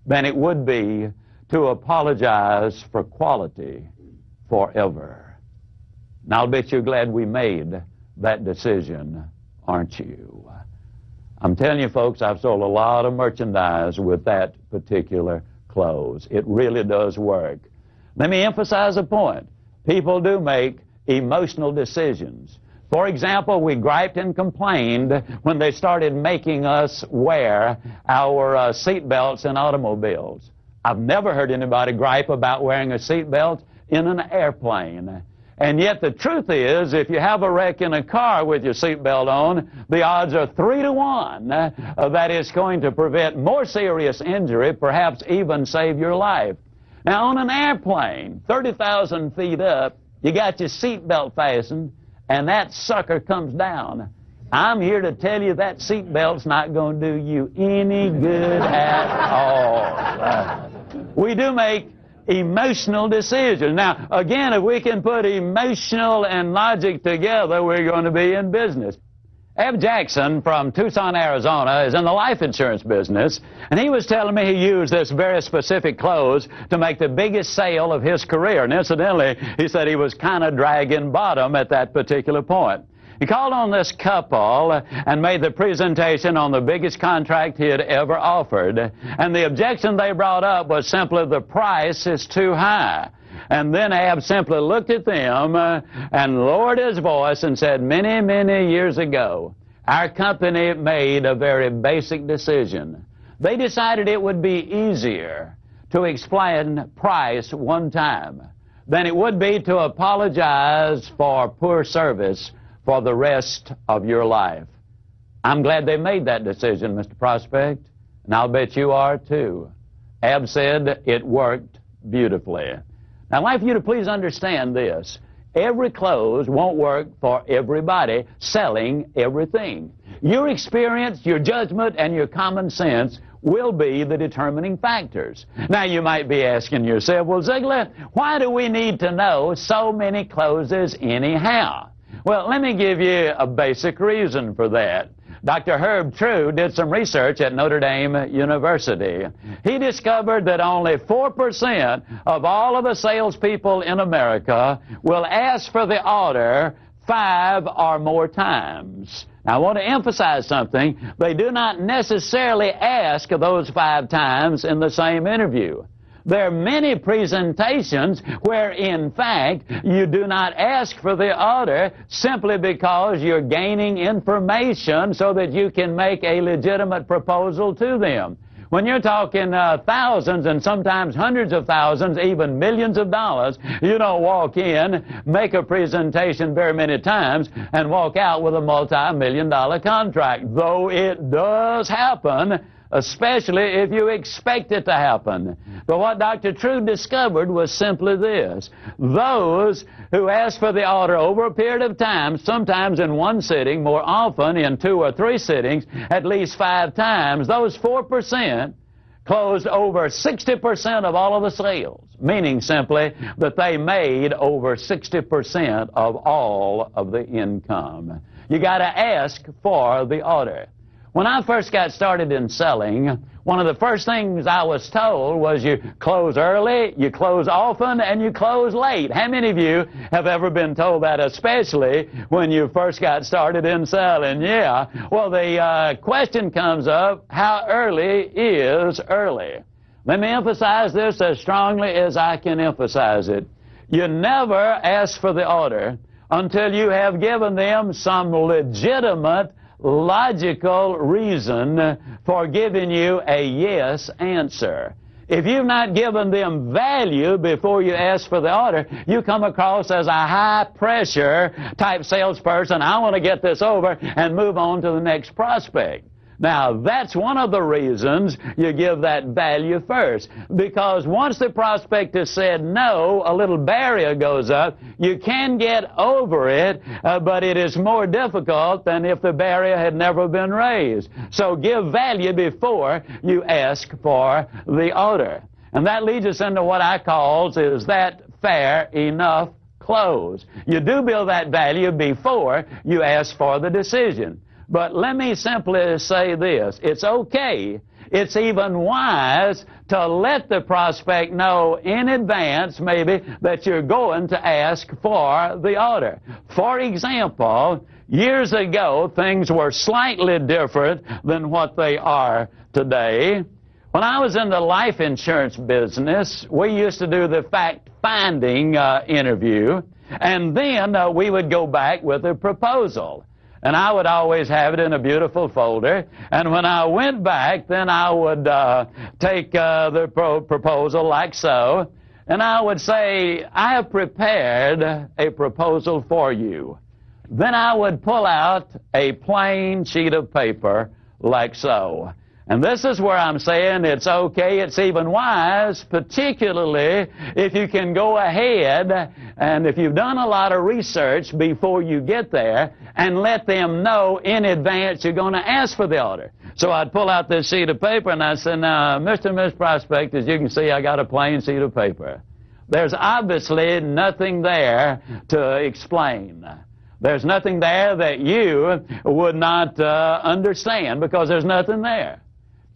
than it would be to apologize for quality forever. Now, I'll bet you're glad we made that decision, aren't you? I'm telling you, folks, I've sold a lot of merchandise with that particular close. It really does work. Let me emphasize a point. People do make emotional decisions. For example, we griped and complained when they started making us wear our seat belts in automobiles. I've never heard anybody gripe about wearing a seat belt in an airplane. And yet the truth is, if you have a wreck in a car with your seatbelt on, the odds are 3 to 1 that it's going to prevent more serious injury, perhaps even save your life. Now, on an airplane, 30,000 feet up, you got your seatbelt fastened, and that sucker comes down. I'm here to tell you that seatbelt's not going to do you any good at all. We do make emotional decisions. Now, again, if we can put emotional and logic together, we're going to be in business. Eb Jackson from Tucson, Arizona, is in the life insurance business, and he was telling me he used this very specific close to make the biggest sale of his career. And incidentally, he said he was kind of dragging bottom at that particular point. He called on this couple and made the presentation on the biggest contract he had ever offered. And the objection they brought up was simply the price is too high. And then Ab simply looked at them and lowered his voice and said, many, many years ago, our company made a very basic decision. They decided it would be easier to explain price one time than it would be to apologize for poor service for the rest of your life. I'm glad they made that decision, Mr. Prospect, and I'll bet you are too. Ab said it worked beautifully. Now, I'd like you to please understand this. Every close won't work for everybody selling everything. Your experience, your judgment, and your common sense will be the determining factors. Now, you might be asking yourself, well, Ziegler, why do we need to know so many closes anyhow? Well, let me give you a basic reason for that. Dr. Herb True did some research at Notre Dame University. He discovered that only 4% of all of the salespeople in America will ask for the order 5 or more times. Now, I want to emphasize something. They do not necessarily ask those 5 times in the same interview. There are many presentations where, in fact, you do not ask for the order simply because you're gaining information so that you can make a legitimate proposal to them. When you're talking thousands and sometimes hundreds of thousands, even millions of dollars, you don't walk in, make a presentation very many times, and walk out with a multi-million-dollar contract, though it does happen, especially if you expect it to happen. But what Dr. True discovered was simply this. Those who ask for the order over a period of time, sometimes in one sitting, more often in 2 or 3 sittings, at least 5 times, those 4% closed over 60% of all of the sales, meaning simply that they made over 60% of all of the income. You got to ask for the order. When I first got started in selling, one of the first things I was told was you close early, you close often, and you close late. How many of you have ever been told that, especially when you first got started in selling? Yeah. Well, the question comes up, how early is early? Let me emphasize this as strongly as I can emphasize it. You never ask for the order until you have given them some legitimate logical reason for giving you a yes answer. If you've not given them value before you ask for the order, you come across as a high-pressure type salesperson. I want to get this over and move on to the next prospect. Now, that's one of the reasons you give that value first, because once the prospect has said no, a little barrier goes up. You can get over it, but it is more difficult than if the barrier had never been raised. So give value before you ask for the order. And that leads us into what I call, is that fair enough close? You do build that value before you ask for the decision. But let me simply say this. It's okay it's even wise to let the prospect know in advance, maybe, that you're going to ask for the order. For example, years ago, things were slightly different than what they are today. When I was in the life insurance business, we used to do the fact-finding interview, and then we would go back with a proposal. And I would always have it in a beautiful folder. And when I went back, then I would take the proposal like so, and I would say, I have prepared a proposal for you. Then I would pull out a plain sheet of paper like so. And this is where I'm saying it's okay, it's even wise, particularly if you can go ahead and if you've done a lot of research before you get there and let them know in advance you're going to ask for the order. So I'd pull out this sheet of paper and I'd say, now, Mr. and Miss Prospect, as you can see, I got a plain sheet of paper. There's obviously nothing there to explain. There's nothing there that you would not understand because there's nothing there.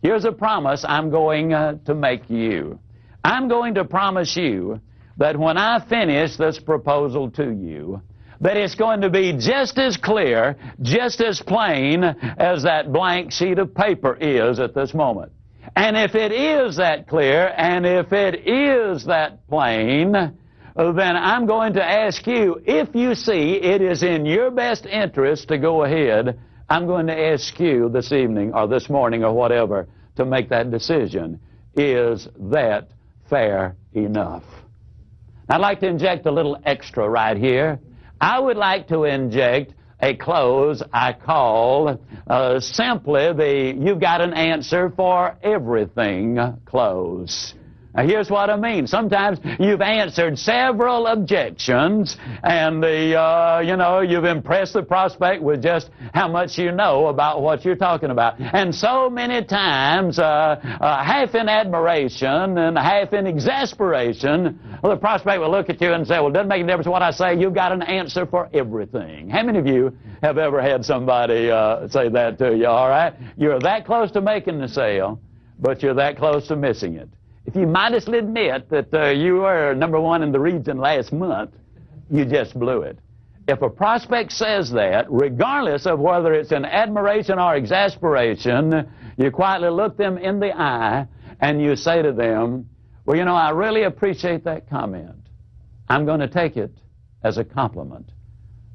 Here's a promise I'm going to make you. I'm going to promise you that when I finish this proposal to you, that it's going to be just as clear, just as plain as that blank sheet of paper is at this moment. And if it is that clear, and if it is that plain, then I'm going to ask you, if you see it is in your best interest to go ahead, I'm going to ask you this evening or this morning or whatever to make that decision. Is that fair enough? I'd like to inject a little extra right here. I would like to inject a clause I call simply the "you've got an answer for everything" clause. Now, here's what I mean. Sometimes you've answered several objections, and you've impressed the prospect with just how much you know about what you're talking about. And so many times, half in admiration and half in exasperation, the prospect will look at you and say, well, it doesn't make a difference what I say. You've got an answer for everything. How many of you have ever had somebody say that to you, all right? You're that close to making the sale, but you're that close to missing it. If you modestly admit that you were number one in the region last month, you just blew it. If a prospect says that, regardless of whether it's in admiration or exasperation, you quietly look them in the eye and you say to them, well, you know, I really appreciate that comment. I'm going to take it as a compliment.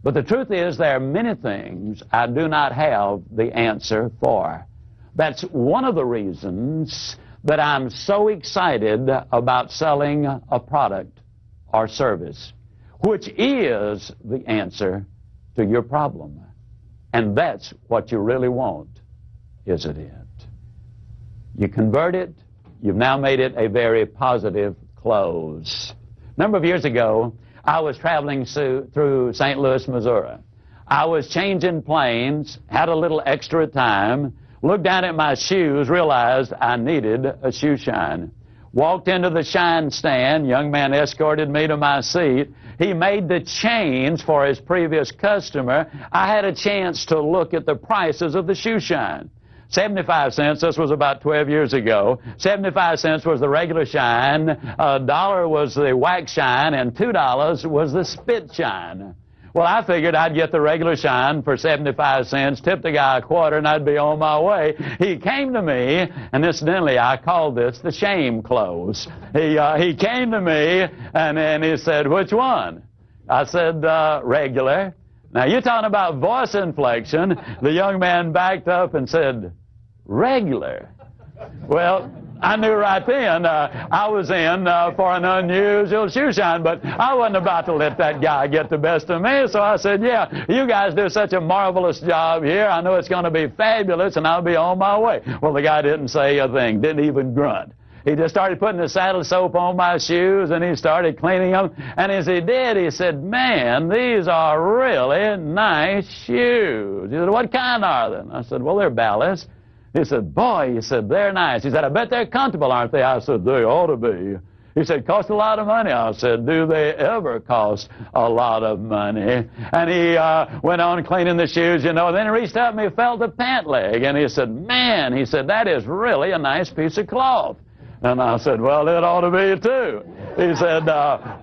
But the truth is there are many things I do not have the answer for. That's one of the reasons that I'm so excited about selling a product or service, which is the answer to your problem. And that's what you really want, isn't it? You convert it, you've now made it a very positive close. A number of years ago, I was traveling through St. Louis, Missouri. I was changing planes, had a little extra time, looked down at my shoes, realized I needed a shoe shine. Walked into the shine stand. Young man escorted me to my seat. He made the change for his previous customer. I had a chance to look at the prices of the shoe shine. 75 cents, this was about 12 years ago. 75 cents was the regular shine, $1 was the wax shine, and $2 was the spit shine. Well, I figured I'd get the regular shine for 75 cents, tip the guy a quarter, and I'd be on my way. He came to me, and incidentally, I called this the shame close. He came to me, and then he said, which one? I said, regular. Now, you're talking about voice inflection. The young man backed up and said, regular. Well, I knew right then I was in for an unusual shoe shine, but I wasn't about to let that guy get the best of me, so I said, yeah, you guys do such a marvelous job here. I know it's going to be fabulous, and I'll be on my way. Well, the guy didn't say a thing, didn't even grunt. He just started putting the saddle soap on my shoes, and he started cleaning them. And as he did, he said, man, these are really nice shoes. He said, what kind are they? I said, well, they're ballast. He said, boy, he said, they're nice. He said, I bet they're comfortable, aren't they? I said, they ought to be. He said, cost a lot of money. I said, do they ever cost a lot of money? And he went on cleaning the shoes, you know, and then he reached up and he felt the pant leg. And he said, man, he said, that is really a nice piece of cloth. And I said, well, it ought to be, too. He said,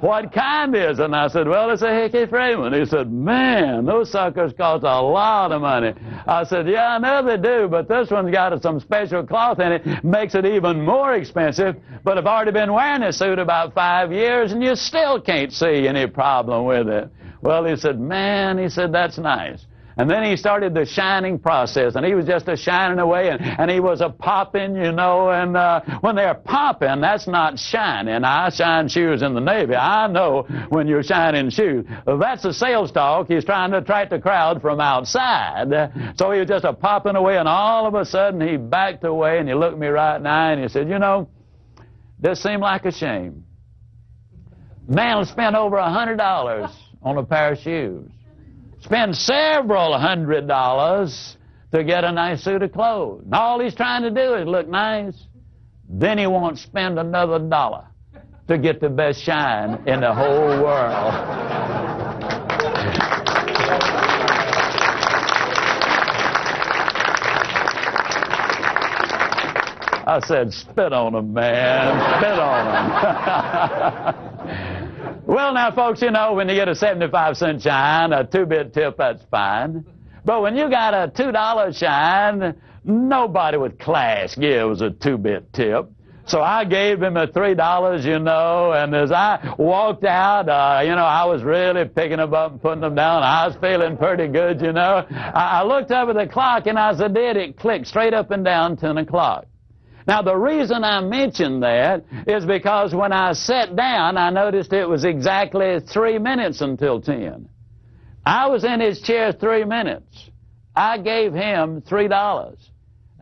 what kind is it? And I said, well, it's a Hickey Freeman. He said, man, those suckers cost a lot of money. I said, yeah, I know they do, but this one's got some special cloth in it, makes it even more expensive. But I've already been wearing this suit about 5 years, and you still can't see any problem with it. Well, he said, man, he said, that's nice. And then he started the shining process, and he was just a shining away, and he was a popping, you know, and when they're popping, that's not shining. I shine shoes in the Navy. I know when you're shining shoes. That's a sales talk. He's trying to attract the crowd from outside. So he was just a popping away, and all of a sudden he backed away, and he looked me right in the eye, and he said, you know, this seemed like a shame. Man will spend over $100 on a pair of shoes. Spend several $100s to get a nice suit of clothes. And all he's trying to do is look nice. Then he won't spend another $1 to get the best shine in the whole world. I said, spit on him, man. Spit on him. Well, now, folks, you know, when you get a 75-cent shine, a 2-bit tip, that's fine. But when you got a $2 shine, nobody with class gives a 2-bit tip. So I gave him a $3, you know, and as I walked out, you know, I was really picking them up and putting them down. I was feeling pretty good, you know. I looked up at the clock, and as I did, it clicked straight up and down 10 o'clock. Now, the reason I mentioned that is because when I sat down, I noticed it was exactly 3 minutes until 10. I was in his chair 3 minutes. I gave him $3.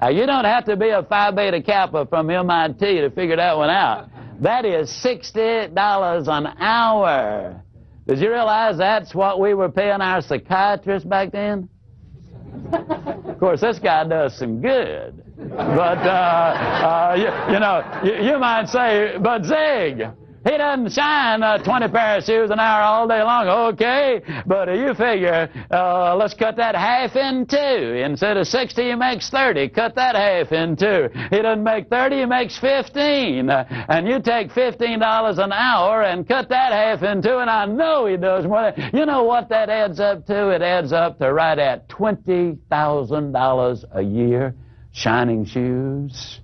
Now, you don't have to be a Phi Beta Kappa from MIT to figure that one out. That is $60 an hour. Did you realize that's what we were paying our psychiatrists back then? Of course, this guy does some good. But, you know, you might say, but Zig, he doesn't shine 20 pair of shoes an hour all day long. Okay, but you figure, let's cut that half in two. Instead of 60, he makes 30. Cut that half in two. He doesn't make 30, he makes 15. And you take $15 an hour and cut that half in two, and I know he does more than. You know what that adds up to? It adds up to right at $20,000 a year shining shoes.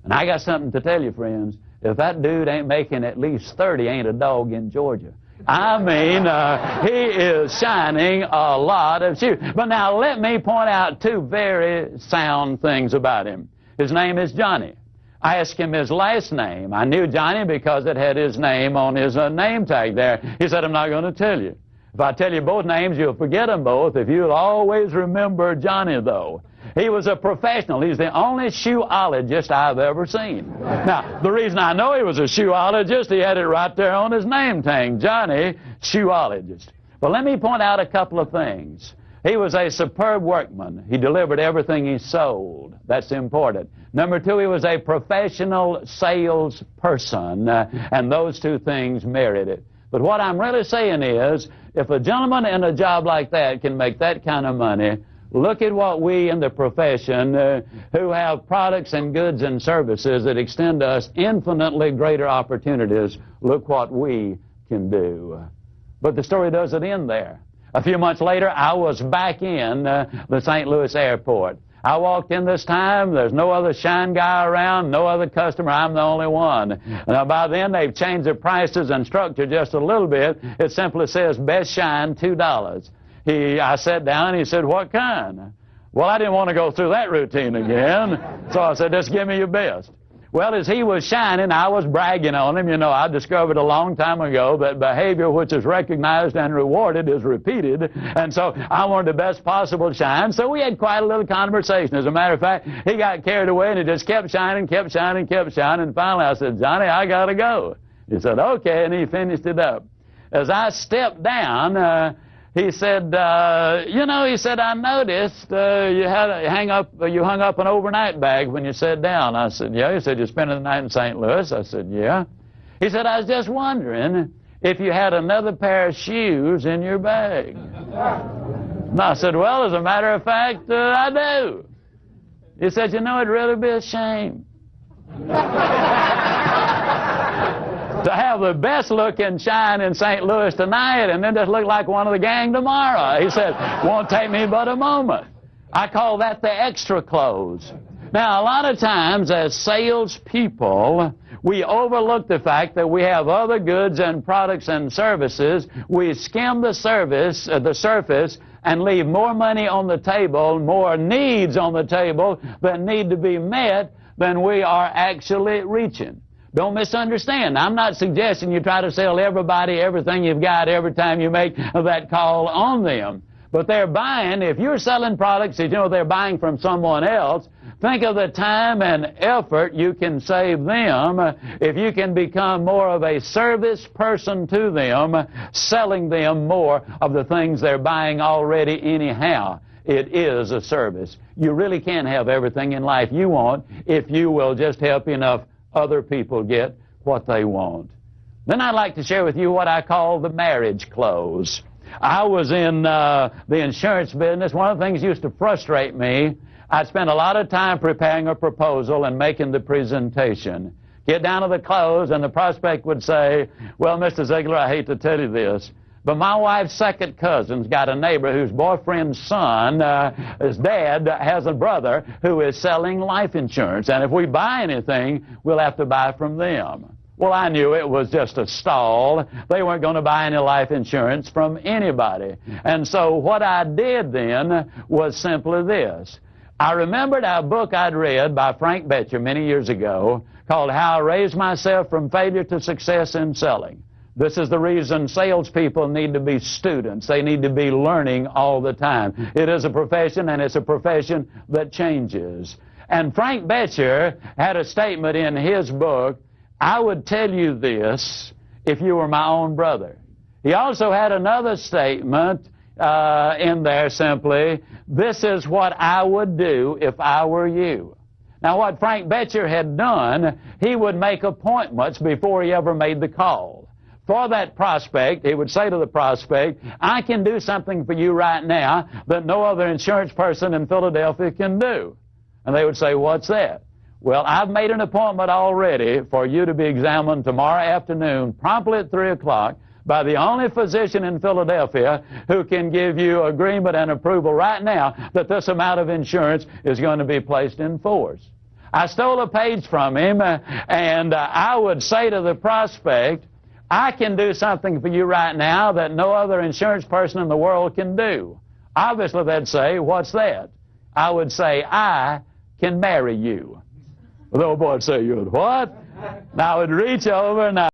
And I got something to tell you, friends. If that dude ain't making at least 30, ain't a dog in Georgia. I mean, he is shining a lot of shoes. But now let me point out two very sound things about him. His name is Johnny. I asked him his last name. I knew Johnny because it had his name on his name tag there. He said, I'm not going to tell you. If I tell you both names, you'll forget them both. If you'll always remember Johnny, though. He was a professional. He's the only shoeologist I've ever seen. Now, the reason I know he was a shoeologist, he had it right there on his name tag, Johnny, shoeologist. But let me point out a couple of things. He was a superb workman. He delivered everything he sold. That's important. Number two, he was a professional salesperson, and those two things merit it. But what I'm really saying is, if a gentleman in a job like that can make that kind of money, look at what we in the profession who have products and goods and services that extend to us infinitely greater opportunities, look what we can do. But the story doesn't end there. A few months later, I was back in the St. Louis airport. I walked in this time. There's no other shine guy around, no other customer. I'm the only one. Now, by then, they've changed the prices and structure just a little bit. It simply says, best shine, $2. I sat down, and he said, what kind? Well, I didn't want to go through that routine again. So I said, just give me your best. Well, as he was shining, I was bragging on him. You know, I discovered a long time ago that behavior which is recognized and rewarded is repeated. And so I wanted the best possible shine. So we had quite a little conversation. As a matter of fact, he got carried away, and he just kept shining, kept shining, kept shining. And finally I said, Johnny, I got to go. He said, okay, and he finished it up. As I stepped down, he said, you know, he said, I noticed you hung up an overnight bag when you sat down. I said, yeah. He said, you're spending the night in St. Louis? I said, yeah. He said, I was just wondering if you had another pair of shoes in your bag. And I said, well, as a matter of fact, I do. He said, you know, it'd really be a shame to have the best looking shine in St. Louis tonight and then just look like one of the gang tomorrow. He said, won't take me but a moment. I call that the extra clothes. Now, a lot of times as salespeople, we overlook the fact that we have other goods and products and services. We skim the surface, and leave more money on the table, more needs on the table that need to be met than we are actually reaching. Don't misunderstand. I'm not suggesting you try to sell everybody everything you've got every time you make that call on them. But they're buying, if you're selling products that you know they're buying from someone else, think of the time and effort you can save them if you can become more of a service person to them, selling them more of the things they're buying already anyhow. It is a service. You really can have everything in life you want if you will just help enough other people get what they want. Then I'd like to share with you what I call the marriage close. I was in the insurance business. One of the things that used to frustrate me, I'd spend a lot of time preparing a proposal and making the presentation. Get down to the close, and the prospect would say, well, Mr. Ziegler, I hate to tell you this, but my wife's second cousin's got a neighbor whose boyfriend's son, his dad, has a brother who is selling life insurance, and if we buy anything, we'll have to buy from them. Well, I knew it was just a stall. They weren't going to buy any life insurance from anybody. And so what I did then was simply this. I remembered a book I'd read by Frank Betcher many years ago called How I Raised Myself from Failure to Success in Selling. This is the reason salespeople need to be students. They need to be learning all the time. It is a profession, and it's a profession that changes. And Frank Betcher had a statement in his book, I would tell you this if you were my own brother. He also had another statement in there simply, this is what I would do if I were you. Now, what Frank Betcher had done, he would make appointments before he ever made the call. For that prospect, he would say to the prospect, I can do something for you right now that no other insurance person in Philadelphia can do. And they would say, what's that? Well, I've made an appointment already for you to be examined tomorrow afternoon, promptly at 3 o'clock, by the only physician in Philadelphia who can give you agreement and approval right now that this amount of insurance is going to be placed in force. I stole a page from him, and I would say to the prospect, I can do something for you right now that no other insurance person in the world can do. Obviously, they'd say, what's that? I would say, I can marry you. The old boy would say, you would what? Now I would reach over and